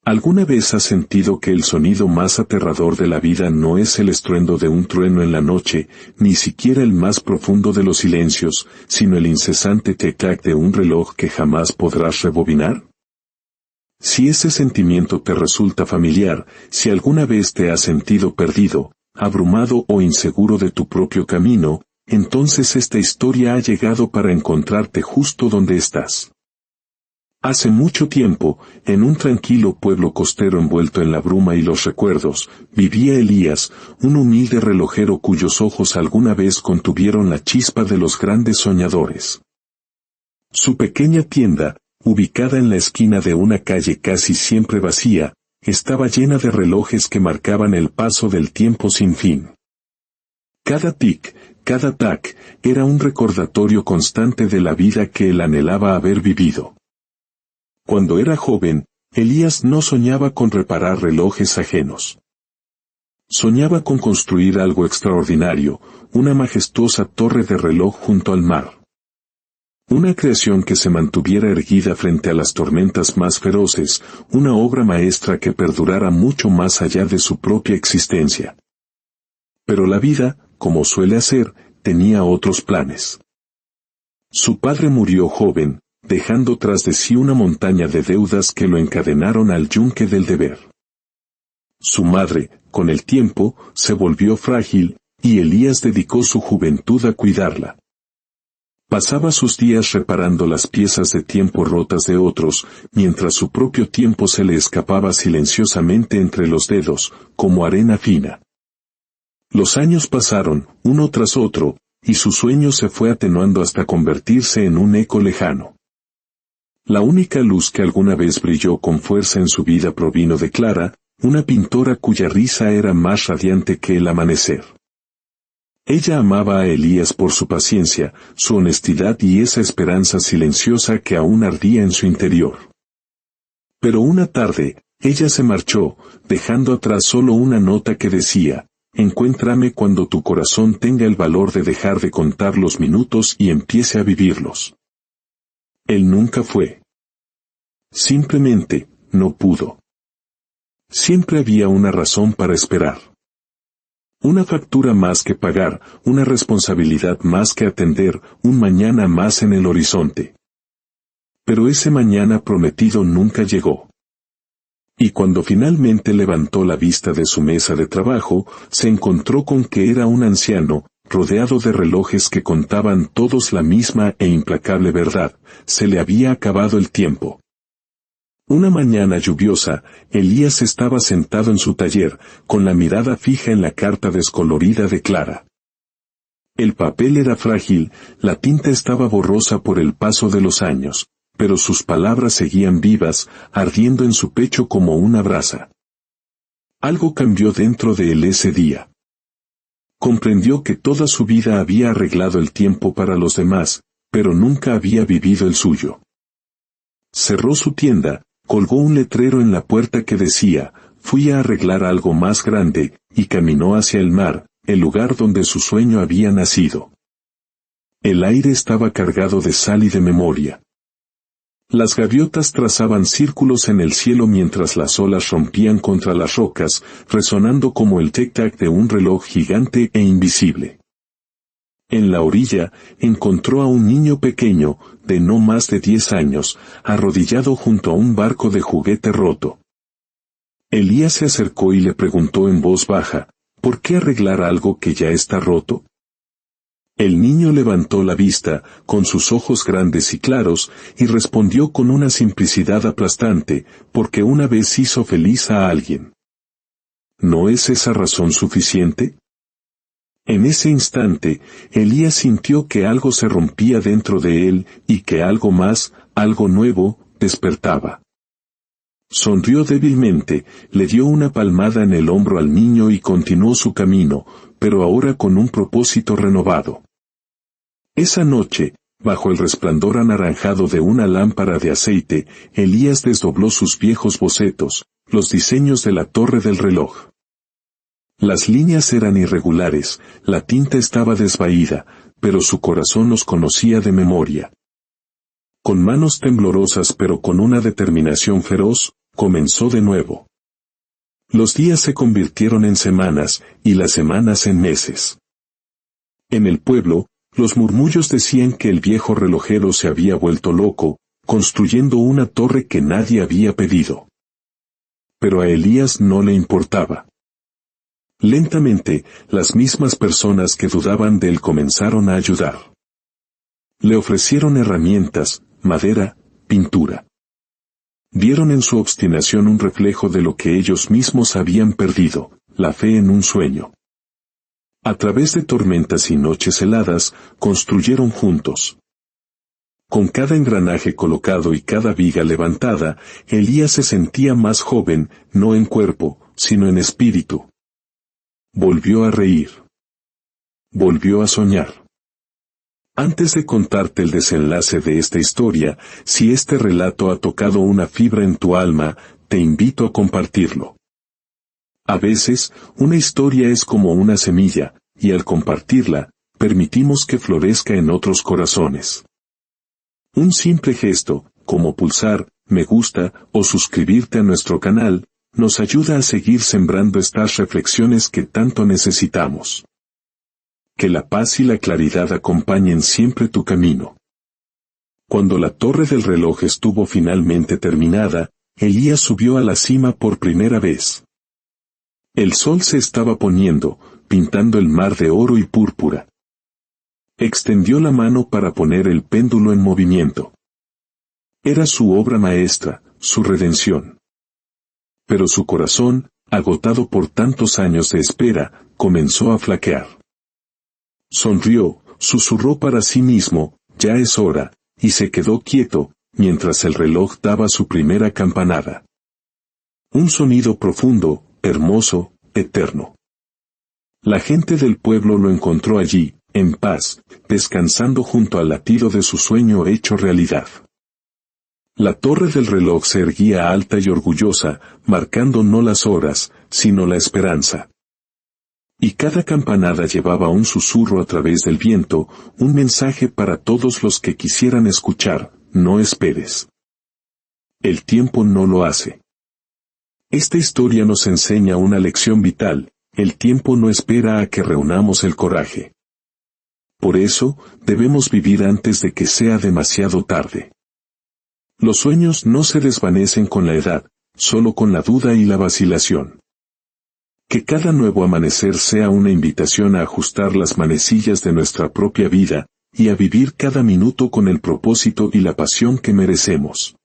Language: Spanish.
¿Alguna vez has sentido que el sonido más aterrador de la vida no es el estruendo de un trueno en la noche, ni siquiera el más profundo de los silencios, sino el incesante tic-tac de un reloj que jamás podrás rebobinar? Si ese sentimiento te resulta familiar, si alguna vez te has sentido perdido, abrumado o inseguro de tu propio camino, entonces esta historia ha llegado para encontrarte justo donde estás. Hace mucho tiempo, en un tranquilo pueblo costero envuelto en la bruma y los recuerdos, vivía Elías, un humilde relojero cuyos ojos alguna vez contuvieron la chispa de los grandes soñadores. Su pequeña tienda, ubicada en la esquina de una calle casi siempre vacía, estaba llena de relojes que marcaban el paso del tiempo sin fin. Cada tic, cada tac, era un recordatorio constante de la vida que él anhelaba haber vivido. Cuando era joven, Elías no soñaba con reparar relojes ajenos. Soñaba con construir algo extraordinario, una majestuosa torre de reloj junto al mar. Una creación que se mantuviera erguida frente a las tormentas más feroces, una obra maestra que perdurara mucho más allá de su propia existencia. Pero la vida, como suele hacer, tenía otros planes. Su padre murió joven, dejando tras de sí una montaña de deudas que lo encadenaron al yunque del deber. Su madre, con el tiempo, se volvió frágil, y Elías dedicó su juventud a cuidarla. Pasaba sus días reparando las piezas de tiempo rotas de otros, mientras su propio tiempo se le escapaba silenciosamente entre los dedos, como arena fina. Los años pasaron, uno tras otro, y su sueño se fue atenuando hasta convertirse en un eco lejano. La única luz que alguna vez brilló con fuerza en su vida provino de Clara, una pintora cuya risa era más radiante que el amanecer. Ella amaba a Elías por su paciencia, su honestidad y esa esperanza silenciosa que aún ardía en su interior. Pero una tarde, ella se marchó, dejando atrás solo una nota que decía: «Encuéntrame cuando tu corazón tenga el valor de dejar de contar los minutos y empiece a vivirlos». Él nunca fue. Simplemente, no pudo. Siempre había una razón para esperar. Una factura más que pagar, una responsabilidad más que atender, un mañana más en el horizonte. Pero ese mañana prometido nunca llegó. Y cuando finalmente levantó la vista de su mesa de trabajo, se encontró con que era un anciano, rodeado de relojes que contaban todos la misma e implacable verdad: se le había acabado el tiempo. Una mañana lluviosa, Elías estaba sentado en su taller, con la mirada fija en la carta descolorida de Clara. El papel era frágil, la tinta estaba borrosa por el paso de los años, pero sus palabras seguían vivas, ardiendo en su pecho como una brasa. Algo cambió dentro de él ese día. Comprendió que toda su vida había arreglado el tiempo para los demás, pero nunca había vivido el suyo. Cerró su tienda, colgó un letrero en la puerta que decía: «Fui a arreglar algo más grande», y caminó hacia el mar, el lugar donde su sueño había nacido. El aire estaba cargado de sal y de memoria. Las gaviotas trazaban círculos en el cielo mientras las olas rompían contra las rocas, resonando como el tic-tac de un reloj gigante e invisible. En la orilla, encontró a un niño pequeño, de no más de 10 años, arrodillado junto a un barco de juguete roto. Elías se acercó y le preguntó en voz baja: «¿Por qué arreglar algo que ya está roto?». El niño levantó la vista, con sus ojos grandes y claros, y respondió con una simplicidad aplastante: «Porque una vez hizo feliz a alguien». ¿No es esa razón suficiente? En ese instante, Elías sintió que algo se rompía dentro de él, y que algo más, algo nuevo, despertaba. Sonrió débilmente, le dio una palmada en el hombro al niño y continuó su camino, pero ahora con un propósito renovado. Esa noche, bajo el resplandor anaranjado de una lámpara de aceite, Elías desdobló sus viejos bocetos, los diseños de la torre del reloj. Las líneas eran irregulares, la tinta estaba desvaída, pero su corazón los conocía de memoria. Con manos temblorosas pero con una determinación feroz, comenzó de nuevo. Los días se convirtieron en semanas, y las semanas en meses. En el pueblo, los murmullos decían que el viejo relojero se había vuelto loco, construyendo una torre que nadie había pedido. Pero a Elías no le importaba. Lentamente, las mismas personas que dudaban de él comenzaron a ayudar. Le ofrecieron herramientas, madera, pintura. Vieron en su obstinación un reflejo de lo que ellos mismos habían perdido, la fe en un sueño. A través de tormentas y noches heladas, construyeron juntos. Con cada engranaje colocado y cada viga levantada, Elías se sentía más joven, no en cuerpo, sino en espíritu. Volvió a reír. Volvió a soñar. Antes de contarte el desenlace de esta historia, si este relato ha tocado una fibra en tu alma, te invito a compartirlo. A veces, una historia es como una semilla, y al compartirla, permitimos que florezca en otros corazones. Un simple gesto, como pulsar, me gusta, o suscribirte a nuestro canal, nos ayuda a seguir sembrando estas reflexiones que tanto necesitamos. Que la paz y la claridad acompañen siempre tu camino. Cuando la torre del reloj estuvo finalmente terminada, Elías subió a la cima por primera vez. El sol se estaba poniendo, pintando el mar de oro y púrpura. Extendió la mano para poner el péndulo en movimiento. Era su obra maestra, su redención. Pero su corazón, agotado por tantos años de espera, comenzó a flaquear. Sonrió, susurró para sí mismo, ya es hora, y se quedó quieto, mientras el reloj daba su primera campanada. Un sonido profundo, hermoso, eterno. La gente del pueblo lo encontró allí, en paz, descansando junto al latido de su sueño hecho realidad. La torre del reloj se erguía alta y orgullosa, marcando no las horas, sino la esperanza. Y cada campanada llevaba un susurro a través del viento, un mensaje para todos los que quisieran escuchar: no esperes. El tiempo no lo hace. Esta historia nos enseña una lección vital: el tiempo no espera a que reunamos el coraje. Por eso, debemos vivir antes de que sea demasiado tarde. Los sueños no se desvanecen con la edad, solo con la duda y la vacilación. Que cada nuevo amanecer sea una invitación a ajustar las manecillas de nuestra propia vida, y a vivir cada minuto con el propósito y la pasión que merecemos.